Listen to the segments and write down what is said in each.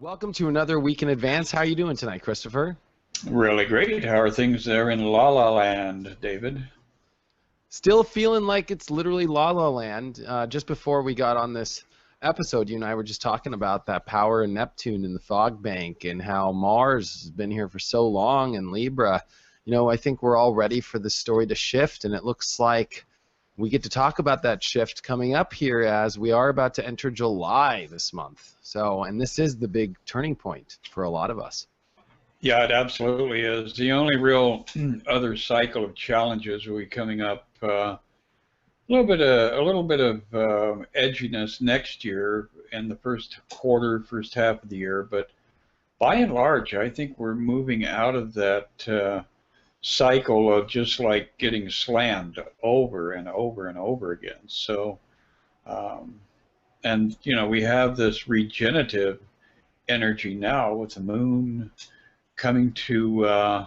Welcome to another week in advance. How are you doing tonight, Christopher? Really great. How are things there in La La Land, David? Still feeling like it's literally La La Land. Just before we got on this episode, you and I were just talking about that power in Neptune in the fog bank and how Mars has been here for so long in Libra. I think we're all ready for the story to shift, and it looks like we get to talk about that shift coming up here as we are about to enter July this month. And this is the big turning point for a lot of us. Yeah, it absolutely is. The only real other cycle of challenges will be coming up. A little bit of edginess next year in the first quarter, first half of the year, but by and large, I think we're moving out of that cycle of just like getting slammed over and over and over again. So, and we have this regenerative energy now with the moon coming to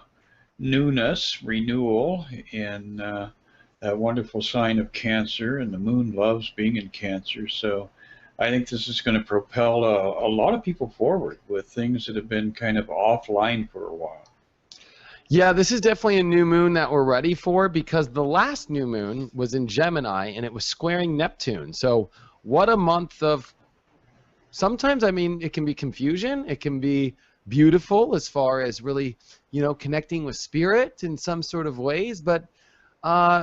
newness, renewal in that wonderful sign of Cancer, and the moon loves being in Cancer. So I think this is going to propel a lot of people forward with things that have been kind of offline for a while. Yeah, this is definitely a new moon that we're ready for because the last new moon was in Gemini and it was squaring Neptune. So what a month of, sometimes, it can be confusion. It can be beautiful as far as really, connecting with spirit in some sort of ways. But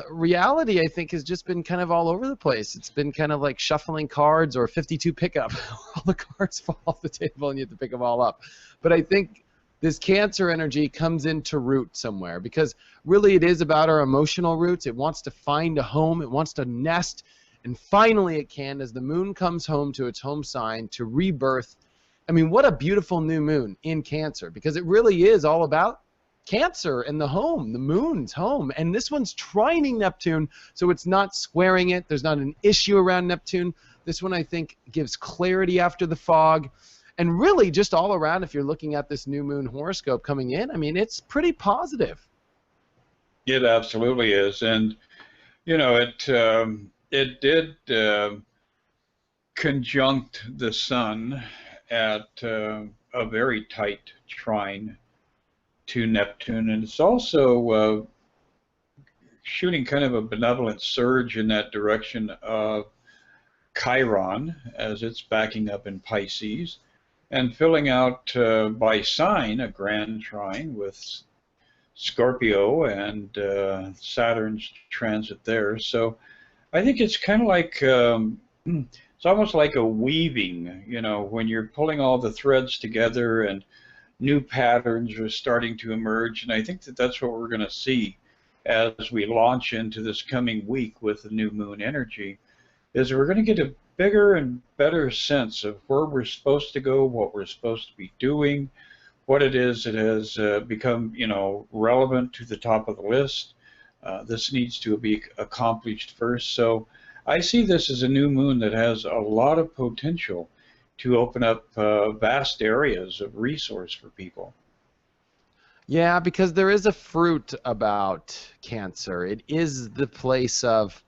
reality, I think, has just been kind of all over the place. It's been kind of like shuffling cards or 52 pickup. All the cards fall off the table and you have to pick them all up. But I think this Cancer energy comes into root somewhere because really it is about our emotional roots. It wants to find a home. It wants to nest. And finally it can, as the moon comes home to its home sign, to rebirth. What a beautiful new moon in Cancer, because it really is all about Cancer and the home, the moon's home. And this one's trining Neptune, so it's not squaring it. There's not an issue around Neptune. This one, I think, gives clarity after the fog. And really, just all around, if you're looking at this new moon horoscope coming in, it's pretty positive. It absolutely is. And, it did conjunct the sun at a very tight trine to Neptune. And it's also shooting kind of a benevolent surge in that direction of Chiron as it's backing up in Pisces, and filling out by sign a grand trine with Scorpio and Saturn's transit there. So I think it's kind of like, it's almost like a weaving, when you're pulling all the threads together and new patterns are starting to emerge. And I think that that's what we're going to see as we launch into this coming week with the new moon energy, is we're going to get a bigger and better sense of where we're supposed to go, what we're supposed to be doing, what it is that has become, relevant to the top of the list. This needs to be accomplished first. So I see this as a new moon that has a lot of potential to open up vast areas of resource for people. Yeah, because there is a fruit about Cancer. It is the place of,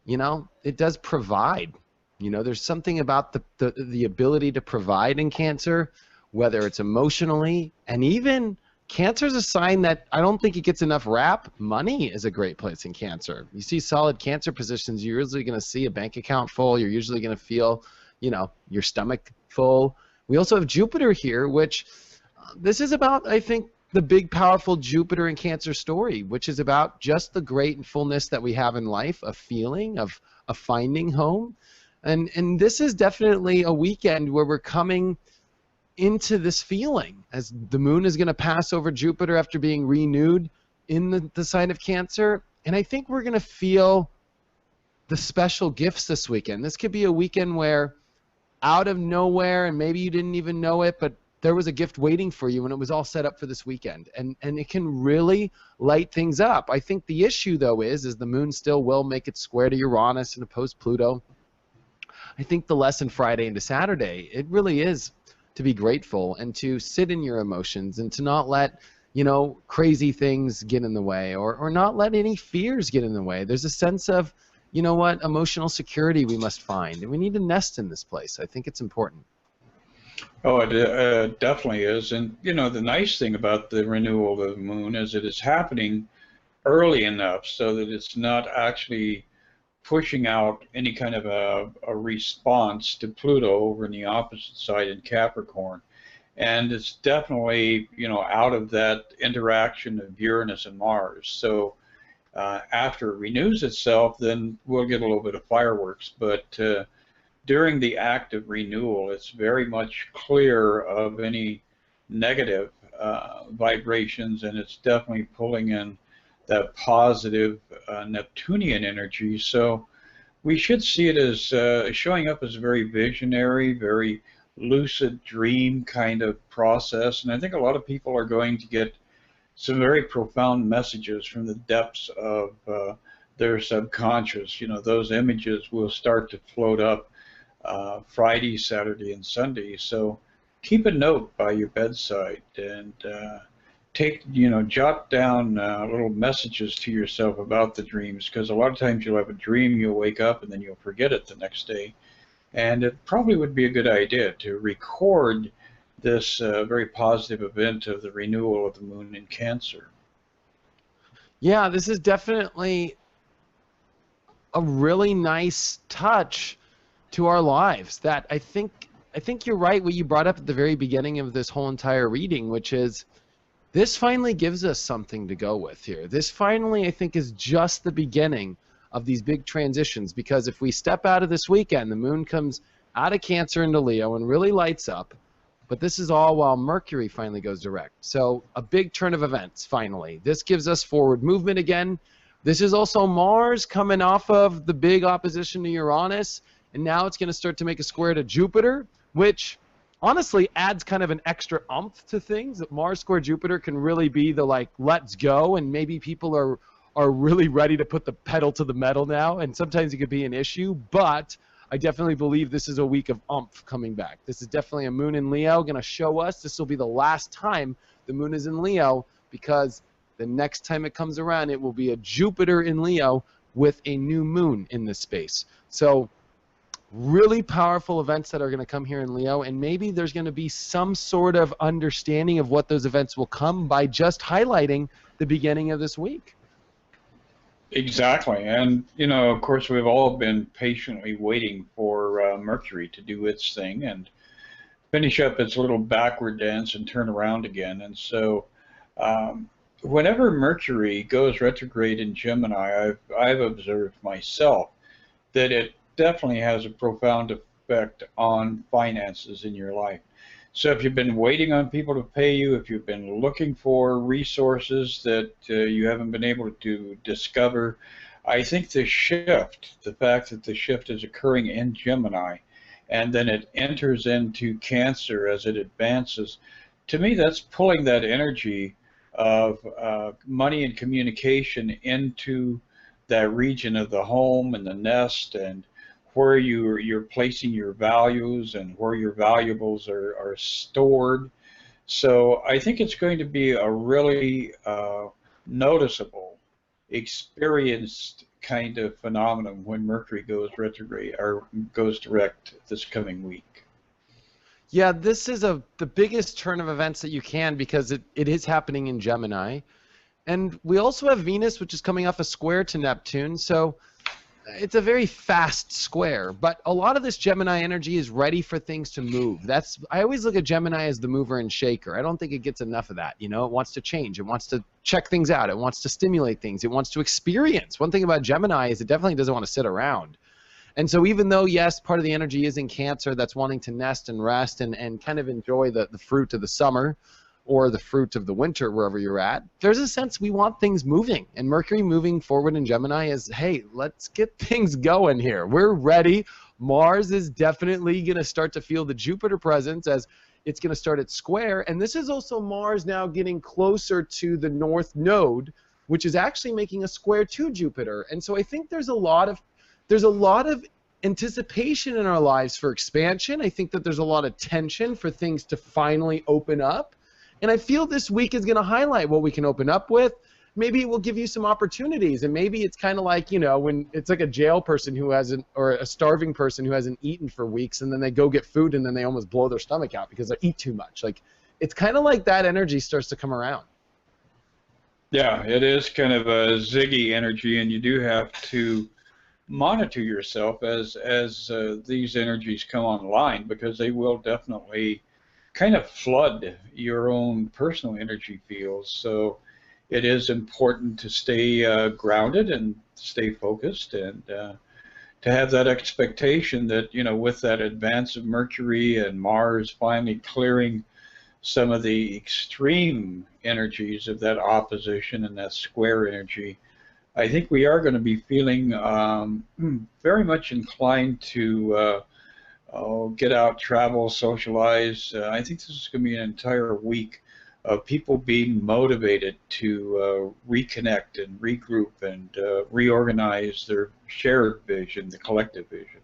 it does provide. There's something about the ability to provide in Cancer, whether it's emotionally, and even Cancer's a sign that I don't think it gets enough rap. Money is a great place in Cancer. You see solid Cancer positions, you're usually going to see a bank account full. You're usually going to feel, your stomach full. We also have Jupiter here, which this is about, I think, the big, powerful Jupiter in Cancer story, which is about just the great and fullness that we have in life, a feeling of finding home. And this is definitely a weekend where we're coming into this feeling as the moon is going to pass over Jupiter after being renewed in the sign of Cancer. And I think we're going to feel the special gifts this weekend. This could be a weekend where out of nowhere, and maybe you didn't even know it, but there was a gift waiting for you and it was all set up for this weekend. And it can really light things up. I think the issue, though, is the moon still will make it square to Uranus and oppose Pluto. I think the lesson Friday into Saturday, it really is to be grateful and to sit in your emotions and to not let, crazy things get in the way or not let any fears get in the way. There's a sense of, emotional security we must find. And we need to nest in this place. I think it's important. Oh, it definitely is. And, you know, the nice thing about the renewal of the moon is it is happening early enough so that it's not actually pushing out any kind of a response to Pluto over in the opposite side in Capricorn. And it's definitely, you know, out of that interaction of Uranus and Mars. So after it renews itself, then we'll get a little bit of fireworks. But during the act of renewal, it's very much clear of any negative vibrations, and it's definitely pulling in that positive Neptunian energy. So we should see it as showing up as a very visionary, very lucid dream kind of process. And I think a lot of people are going to get some very profound messages from the depths of their subconscious. You know, those images will start to float up Friday, Saturday, and Sunday. So keep a note by your bedside and jot down little messages to yourself about the dreams, because a lot of times you'll have a dream, you'll wake up, and then you'll forget it the next day. And it probably would be a good idea to record this very positive event of the renewal of the moon in Cancer. Yeah, this is definitely a really nice touch to our lives. That I think you're right what you brought up at the very beginning of this whole entire reading, which is this finally gives us something to go with here. This finally, I think, is just the beginning of these big transitions, because if we step out of this weekend, the moon comes out of Cancer into Leo and really lights up, but this is all while Mercury finally goes direct. So a big turn of events finally. This gives us forward movement again. This is also Mars coming off of the big opposition to Uranus, and now it's going to start to make a square to Jupiter, which honestly adds kind of an extra oomph to things. That Mars square Jupiter can really be the like, let's go, and maybe people are really ready to put the pedal to the metal now, and sometimes it could be an issue, but I definitely believe this is a week of oomph coming back. This is definitely a moon in Leo going to show us. This will be the last time the moon is in Leo, because the next time it comes around, it will be a Jupiter in Leo with a new moon in this space. So really powerful events that are going to come here in Leo, and maybe there's going to be some sort of understanding of what those events will come by just highlighting the beginning of this week. Exactly. And, you know, of course, we've all been patiently waiting for Mercury to do its thing and finish up its little backward dance and turn around again. And so whenever Mercury goes retrograde in Gemini, I've observed myself that it definitely has a profound effect on finances in your life. So if you've been waiting on people to pay you, if you've been looking for resources that you haven't been able to discover, I think the shift, the fact that the shift is occurring in Gemini and then it enters into Cancer as it advances, to me that's pulling that energy of money and communication into that region of the home and the nest, and where you're placing your values and where your valuables are stored. So I think it's going to be a really noticeable, experienced kind of phenomenon when Mercury goes retrograde or goes direct this coming week. Yeah, this is the biggest turn of events that you can, because it is happening in Gemini. And we also have Venus, which is coming off a square to Neptune. So it's a very fast square, but a lot of this Gemini energy is ready for things to move. I always look at Gemini as the mover and shaker. I don't think it gets enough of that. You know, it wants to change. It wants to check things out. It wants to stimulate things. It wants to experience. One thing about Gemini is it definitely doesn't want to sit around. And so even though, yes, part of the energy is in Cancer, that's wanting to nest and rest and kind of enjoy the fruit of the summer or the fruit of the winter, wherever you're at, there's a sense we want things moving. And Mercury moving forward in Gemini is, hey, let's get things going here. We're ready. Mars is definitely going to start to feel the Jupiter presence as it's going to start at square. And this is also Mars now getting closer to the North Node, which is actually making a square to Jupiter. And so I think there's a lot of anticipation in our lives for expansion. I think that there's a lot of tension for things to finally open up. And I feel this week is going to highlight what we can open up with, maybe it will give you some opportunities. And maybe it's kind of like, you know, when it's like a jail person who hasn't, or a starving person who hasn't eaten for weeks, and then they go get food and then they almost blow their stomach out because they eat too much. Like, it's kind of like that energy starts to come around. Yeah, it is kind of a ziggy energy, and you do have to monitor yourself as these energies come online, because they will definitely kind of flood your own personal energy fields. So it is important to stay grounded and stay focused, and to have that expectation that, you know, with that advance of Mercury and Mars finally clearing some of the extreme energies of that opposition and that square energy, I think we are going to be feeling very much inclined to get out, travel, socialize. I think this is going to be an entire week of people being motivated to reconnect and regroup and reorganize their shared vision, the collective vision.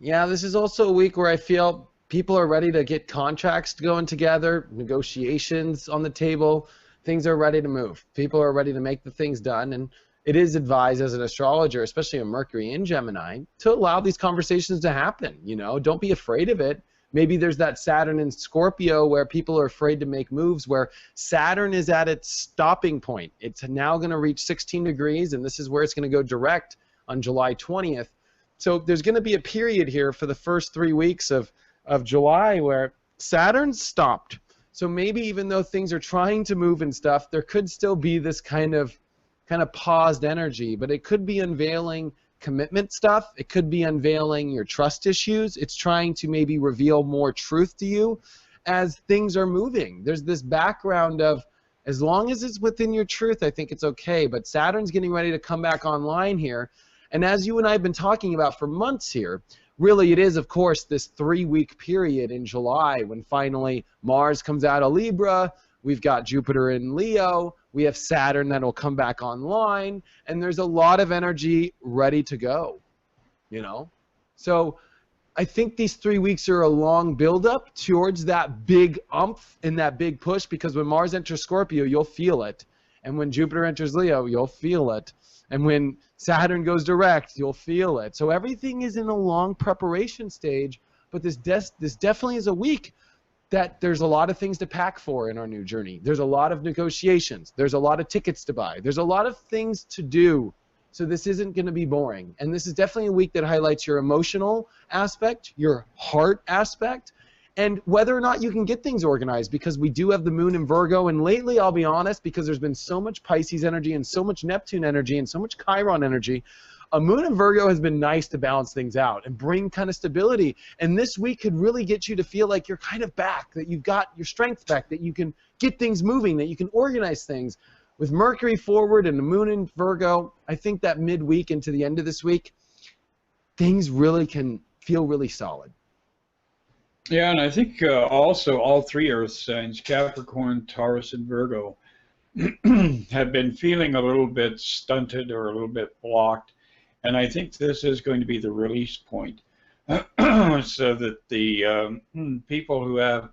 Yeah, this is also a week where I feel people are ready to get contracts going together, negotiations on the table. Things are ready to move. People are ready to make the things done. And it is advised as an astrologer, especially a Mercury in Gemini, to allow these conversations to happen. You know, don't be afraid of it. Maybe there's that Saturn in Scorpio where people are afraid to make moves, where Saturn is at its stopping point. It's now going to reach 16 degrees, and this is where it's going to go direct on July 20th. So there's going to be a period here for the first 3 weeks of July where Saturn's stopped. So maybe even though things are trying to move and stuff, there could still be this kind of paused energy, but it could be unveiling commitment stuff. It could be unveiling your trust issues. It's trying to maybe reveal more truth to you as things are moving. There's this background of, as long as it's within your truth, I think it's okay. But Saturn's getting ready to come back online here. And as you and I have been talking about for months here, really it is, of course, this 3-week period in July when finally Mars comes out of Libra. We've got Jupiter in Leo. We have Saturn that'll come back online. And there's a lot of energy ready to go, you know? So I think these 3 weeks are a long buildup towards that big umph and that big push, because when Mars enters Scorpio, you'll feel it. And when Jupiter enters Leo, you'll feel it. And when Saturn goes direct, you'll feel it. So everything is in a long preparation stage, but this definitely is a week that there's a lot of things to pack for in our new journey. There's a lot of negotiations. There's a lot of tickets to buy. There's a lot of things to do. So this isn't going to be boring. And this is definitely a week that highlights your emotional aspect, your heart aspect, and whether or not you can get things organized, because we do have the moon in Virgo. And lately, I'll be honest, because there's been so much Pisces energy and so much Neptune energy and so much Chiron energy, a moon in Virgo has been nice to balance things out and bring kind of stability. And this week could really get you to feel like you're kind of back, that you've got your strength back, that you can get things moving, that you can organize things. With Mercury forward and the moon in Virgo, I think that midweek into the end of this week, things really can feel really solid. Yeah, and I think also all 3 earth signs, Capricorn, Taurus, and Virgo, have been feeling a little bit stunted or a little bit blocked. And I think this is going to be the release point so that the people who have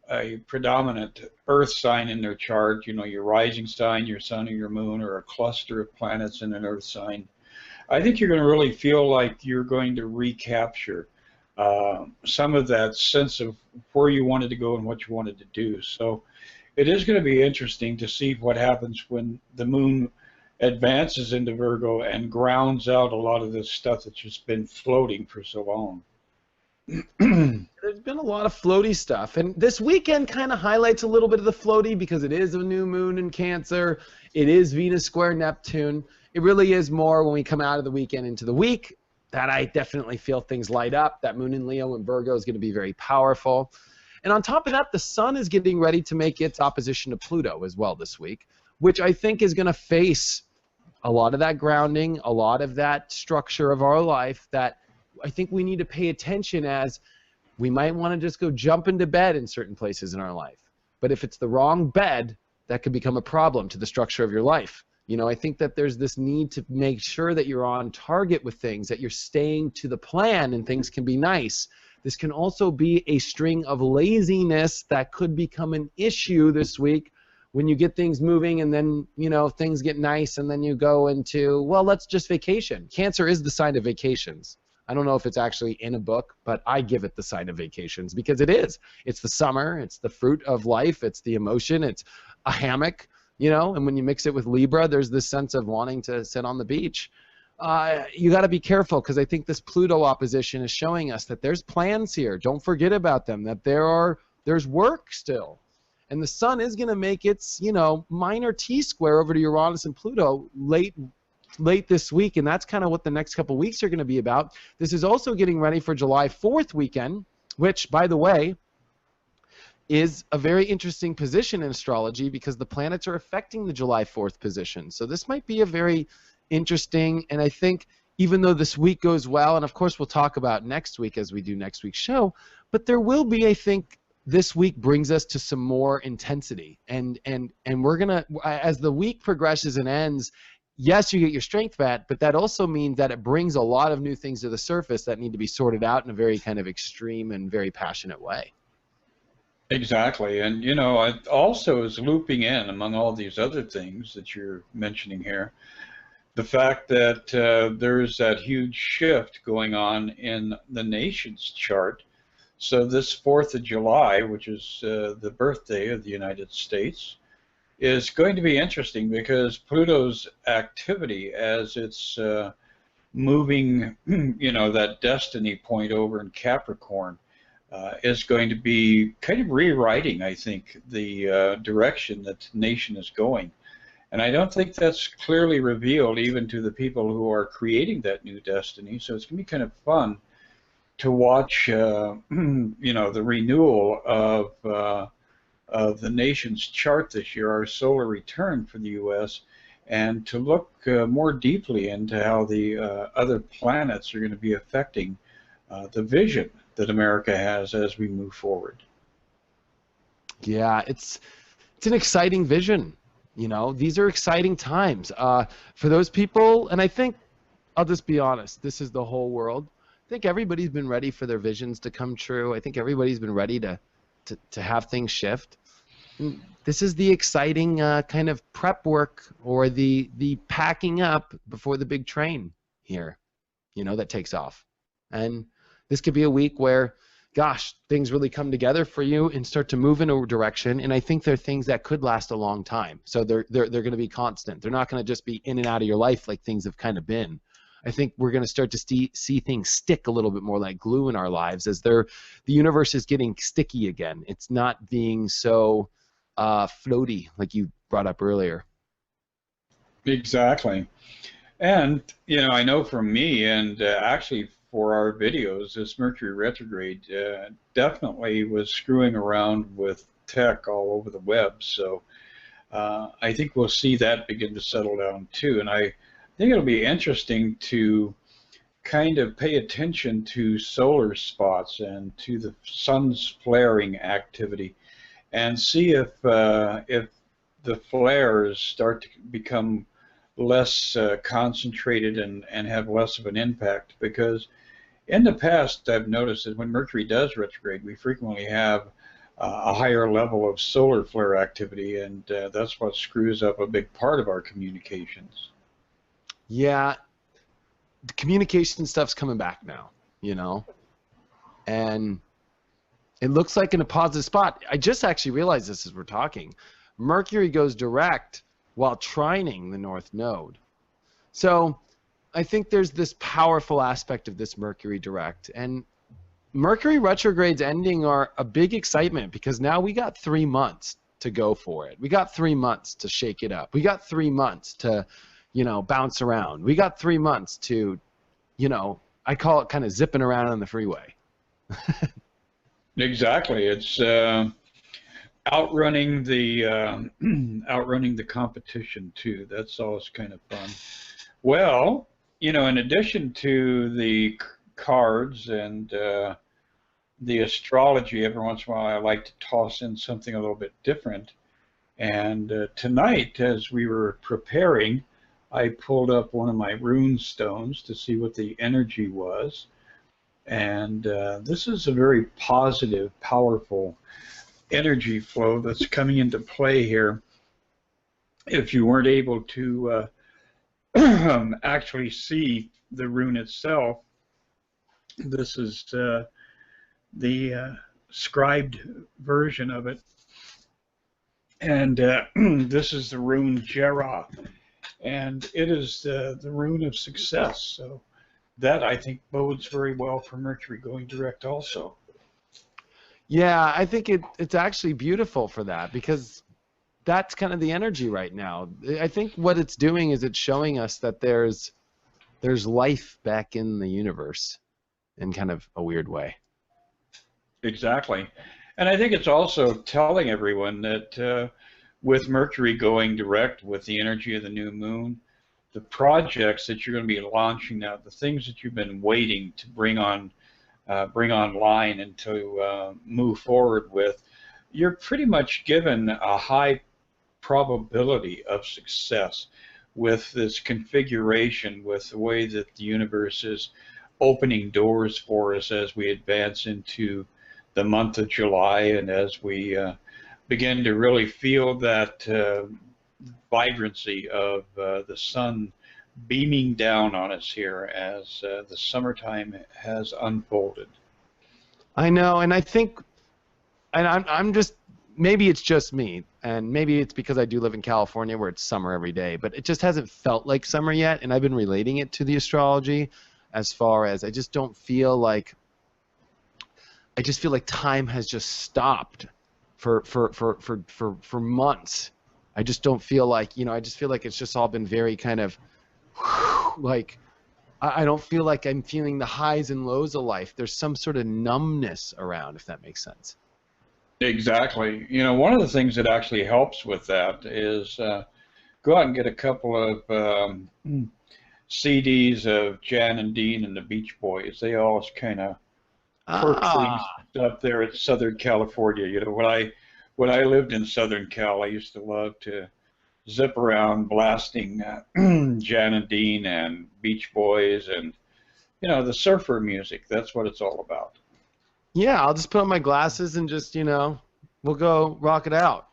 a predominant earth sign in their chart, you know, your rising sign, your sun or your moon, or a cluster of planets in an earth sign, I think you're going to really feel like you're going to recapture some of that sense of where you wanted to go and what you wanted to do. So it is going to be interesting to see what happens when the moon advances into Virgo and grounds out a lot of this stuff that's just been floating for so long. There's been a lot of floaty stuff, and this weekend kind of highlights a little bit of the floaty because it is a new moon in Cancer. It is Venus square Neptune. It really is more when we come out of the weekend into the week that I definitely feel things light up. That moon in Leo and Virgo is going to be very powerful. And on top of that, the sun is getting ready to make its opposition to Pluto as well this week, which I think is going to face a lot of that grounding, a lot of that structure of our life that I think we need to pay attention, as we might want to just go jump into bed in certain places in our life. But if it's the wrong bed, that could become a problem to the structure of your life. You know, I think that there's this need to make sure that you're on target with things, that you're staying to the plan, and things can be nice. This can also be a string of laziness that could become an issue this week when you get things moving and then, you know, things get nice and then you go into, well, let's just vacation. Cancer is the sign of vacations. I don't know if it's actually in a book, but I give it the sign of vacations because it is. It's the summer. It's the fruit of life. It's the emotion. It's a hammock, you know, and when you mix it with Libra, there's this sense of wanting to sit on the beach. You got to be careful because I think this Pluto opposition is showing us that there's plans here. Don't forget about them, that there's work still. And the sun is going to make its, you know, minor T-square over to Uranus and Pluto late this week, and that's kind of what the next couple weeks are going to be about. This is also getting ready for July 4th weekend, which, by the way, is a very interesting position in astrology because the planets are affecting the July 4th position. So this might be a very interesting, and I think even though this week goes well, and of course we'll talk about next week as we do next week's show, but there will be, I think, this week brings us to some more intensity, and we're gonna, as the week progresses and ends, yes, you get your strength back, but that also means that it brings a lot of new things to the surface that need to be sorted out in a very kind of extreme and very passionate way. Exactly, and you know, it also is looping in among all these other things that you're mentioning here, the fact that there's that huge shift going on in the nation's chart. So this 4th of July, which is the birthday of the United States, is going to be interesting because Pluto's activity as it's moving, you know, that destiny point over in Capricorn is going to be kind of rewriting, I think, the direction that the nation is going. And I don't think that's clearly revealed even to the people who are creating that new destiny. So it's going to be kind of fun to watch, you know, the renewal of the nation's chart this year, our solar return for the U.S., and to look more deeply into how the other planets are going to be affecting the vision that America has as we move forward. Yeah, it's an exciting vision. You know, these are exciting times for those people, and I think I'll just be honest. This is the whole world. I think everybody's been ready for their visions to come true. I think everybody's been ready to have things shift. And this is the exciting kind of prep work or the packing up before the big train here, you know, that takes off. And this could be a week where, gosh, things really come together for you and start to move in a direction. And I think they're things that could last a long time. So they're going to be constant. They're not going to just be in and out of your life like things have kind of been. I think we're going to start to see things stick a little bit more like glue in our lives as the universe is getting sticky again. It's not being so floaty like you brought up earlier. Exactly. And, you know, I know from me and actually for our videos, this Mercury retrograde definitely was screwing around with tech all over the web. So I think we'll see that begin to settle down too. And I think it'll be interesting to kind of pay attention to solar spots and to the sun's flaring activity and see if the flares start to become less concentrated and have less of an impact, because in the past I've noticed that when Mercury does retrograde, we frequently have a higher level of solar flare activity, and that's what screws up a big part of our communications. Yeah, the communication stuff's coming back now, you know, and it looks like in a positive spot. I just actually realized this as we're talking. Mercury goes direct while trining the North Node. So I think there's this powerful aspect of this Mercury direct. And Mercury retrogrades ending are a big excitement because now we got 3 months to go for it. We got 3 months to shake it up. We got 3 months to, you know, bounce around. We got 3 months to, you know, I call it kind of zipping around on the freeway. Exactly. It's outrunning the outrunning the competition too. That's always kind of fun. Well, you know, in addition to the cards and the astrology, every once in a while I like to toss in something a little bit different. And tonight, as we were preparing, I pulled up one of my rune stones to see what the energy was. And this is a very positive, powerful energy flow that's coming into play here. if you weren't able to actually see the rune itself, this is the scribed version of it. And this is the rune Jera, and it is the rune of success. So that, I think, bodes very well for Mercury going direct also. Yeah, I think it's actually beautiful for that, because that's kind of the energy right now. I think what it's doing is it's showing us that there's life back in the universe in kind of a weird way. Exactly. And I think it's also telling everyone that with Mercury going direct with the energy of the new moon, the projects that you're going to be launching now, the things that you've been waiting to bring online and to move forward with, you're pretty much given a high probability of success with this configuration, with the way that the universe is opening doors for us as we advance into the month of July, and as we begin to really feel that vibrancy of the sun beaming down on us here as the summertime has unfolded. I know, and I think, and I'm just, maybe it's just me, and maybe it's because I do live in California where it's summer every day, but it just hasn't felt like summer yet, and I've been relating it to the astrology as far as I just don't feel like, I just feel like time has just stopped for months. I just don't feel like, I just feel like it's just all been very kind of like, I don't feel like I'm feeling the highs and lows of life. There's some sort of numbness around, if that makes sense. Exactly. One of the things that actually helps with that is go out and get a couple of CDs of Jan and Dean and the Beach Boys. They all kind of perk things up there in Southern California. When I lived in Southern Cal, I used to love to zip around blasting Jan and Dean and Beach Boys and the surfer music. That's what it's all about. Yeah, I'll just put on my glasses and just we'll go rock it out.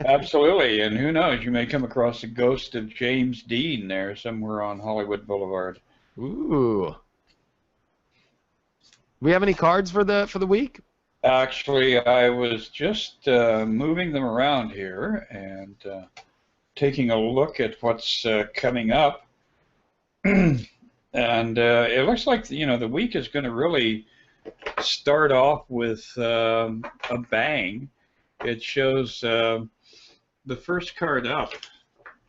Absolutely, and who knows, you may come across the ghost of James Dean there somewhere on Hollywood Boulevard. Ooh. We have any cards for the week? Actually, I was just moving them around here and taking a look at what's coming up, and it looks like the week is going to really start off with a bang. It shows the first card up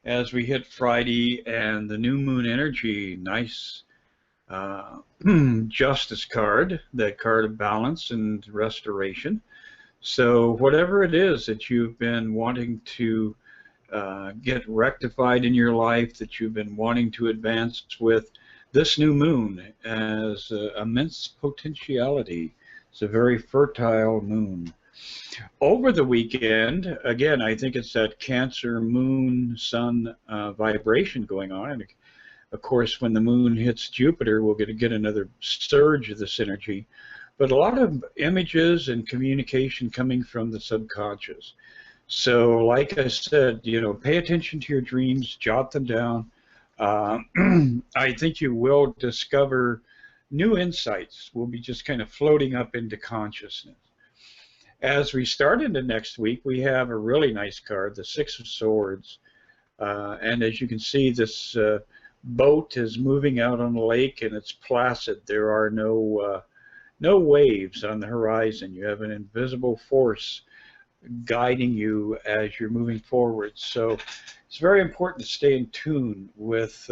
as we hit Friday, and the new moon energy, nice justice card, that card of balance and restoration. So whatever it is that you've been wanting to get rectified in your life, that you've been wanting to advance with, this new moon has immense potentiality. It's a very fertile moon. Over the weekend, again, I think it's that Cancer moon sun vibration going on, and of course, when the moon hits Jupiter, we'll get another surge of this energy. But a lot of images and communication coming from the subconscious. So, like I said, pay attention to your dreams, jot them down. I think you will discover new insights. Will be just kind of floating up into consciousness. As we start into next week, we have a really nice card, the Six of Swords. And as you can see, this boat is moving out on the lake, and it's placid. There are no waves on the horizon. You have an invisible force guiding you as you're moving forward. So it's very important to stay in tune with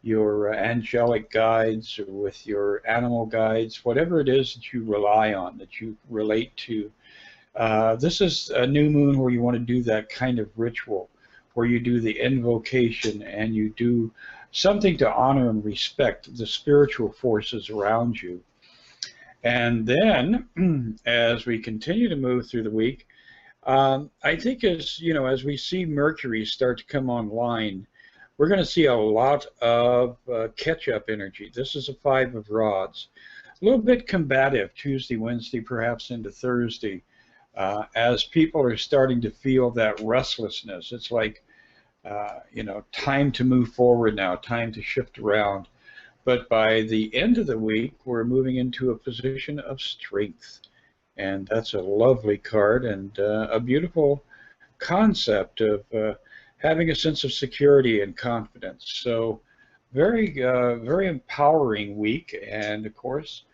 your angelic guides or with your animal guides, whatever it is that you rely on, that you relate to. This is a new moon where you want to do that kind of ritual, where you do the invocation and you do something to honor and respect the spiritual forces around you. And then, as we continue to move through the week, I think as we see Mercury start to come online, we're going to see a lot of catch-up energy. This is a Five of Rods. A little bit combative Tuesday, Wednesday, perhaps into Thursday. as people are starting to feel that restlessness. It's like, time to move forward now, time to shift around. But by the end of the week, we're moving into a position of strength. And that's a lovely card and a beautiful concept of having a sense of security and confidence. So very empowering week. And of course,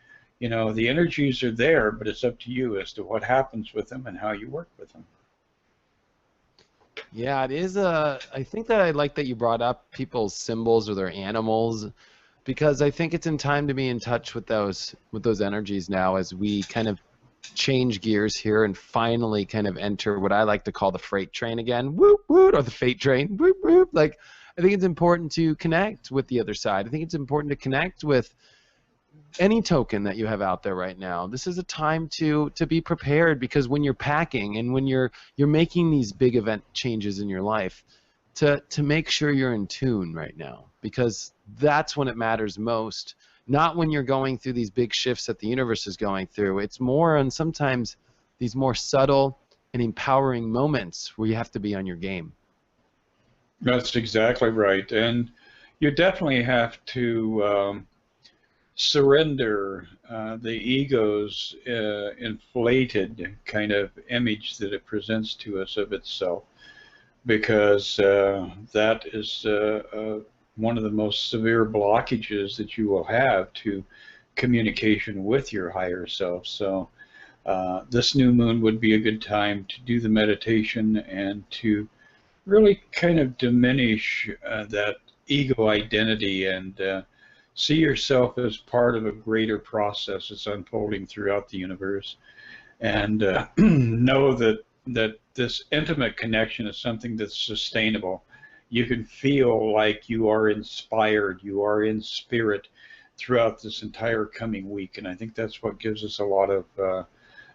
the energies are there, but it's up to you as to what happens with them and how you work with them. Yeah, it is I think that I like that you brought up people's symbols or their animals, because I think it's in time to be in touch with those energies now as we kind of change gears here and finally kind of enter what I like to call the freight train again. Whoop whoop, or the fate train. Whoop whoop. Like, I think it's important to connect with the other side. I think it's important to connect with any token that you have out there right now. This is a time to be prepared, because when you're packing and when you're making these big event changes in your life, to make sure you're in tune right now, because that's when it matters most. Not when you're going through these big shifts that the universe is going through. It's more on sometimes these more subtle and empowering moments where you have to be on your game. That's exactly right. And you definitely have to surrender the ego's inflated kind of image that it presents to us of itself, because that is one of the most severe blockages that you will have to communication with your higher self. So this new moon would be a good time to do the meditation and to really kind of diminish that ego identity and see yourself as part of a greater process that's unfolding throughout the universe, and know that this intimate connection is something that's sustainable. You can feel like you are inspired, you are in spirit throughout this entire coming week, and I think that's what gives us a lot of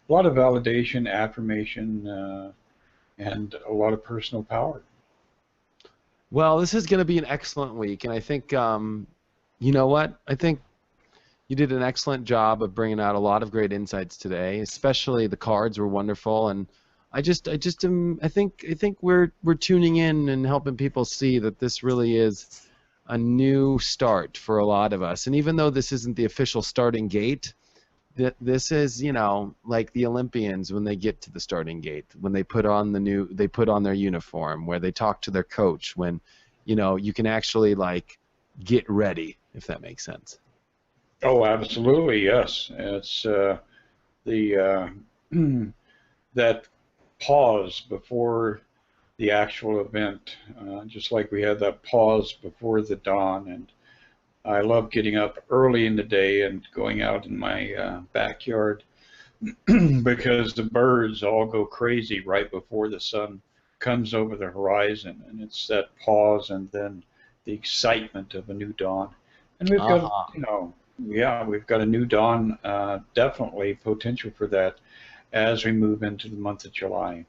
validation, affirmation, and a lot of personal power. Well, this is going to be an excellent week, and I think, you know what? I think you did an excellent job of bringing out a lot of great insights today. Especially the cards were wonderful, and I think we're tuning in and helping people see that this really is a new start for a lot of us. And even though this isn't the official starting gate, this is, like the Olympians when they get to the starting gate, when they put on their uniform, where they talk to their coach, when you can actually like get ready, if that makes sense. Oh, absolutely, yes. It's the that pause before the actual event, just like we had that pause before the dawn. And I love getting up early in the day and going out in my backyard because the birds all go crazy right before the sun comes over the horizon, and it's that pause and then the excitement of a new dawn. And we've got, we've got a new dawn, definitely potential for that as we move into the month of July.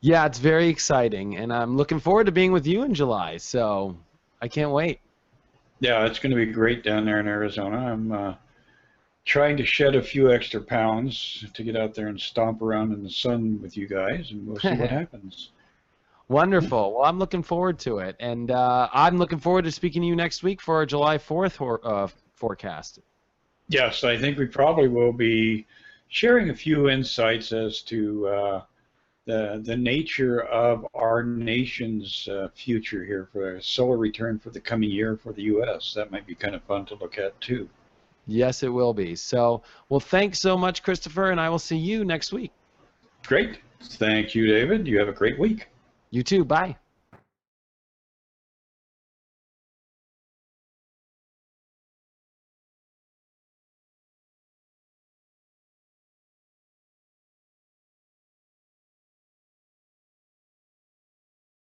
Yeah, it's very exciting, and I'm looking forward to being with you in July, so I can't wait. Yeah, it's going to be great down there in Arizona. I'm trying to shed a few extra pounds to get out there and stomp around in the sun with you guys, and we'll see what happens. Wonderful. Well, I'm looking forward to it, and I'm looking forward to speaking to you next week for our July 4th forecast. Yes, I think we probably will be sharing a few insights as to the nature of our nation's future here for a solar return for the coming year for the U.S. That might be kind of fun to look at, too. Yes, it will be. So, well, thanks so much, Christopher, and I will see you next week. Great. Thank you, David. You have a great week. You too. Bye.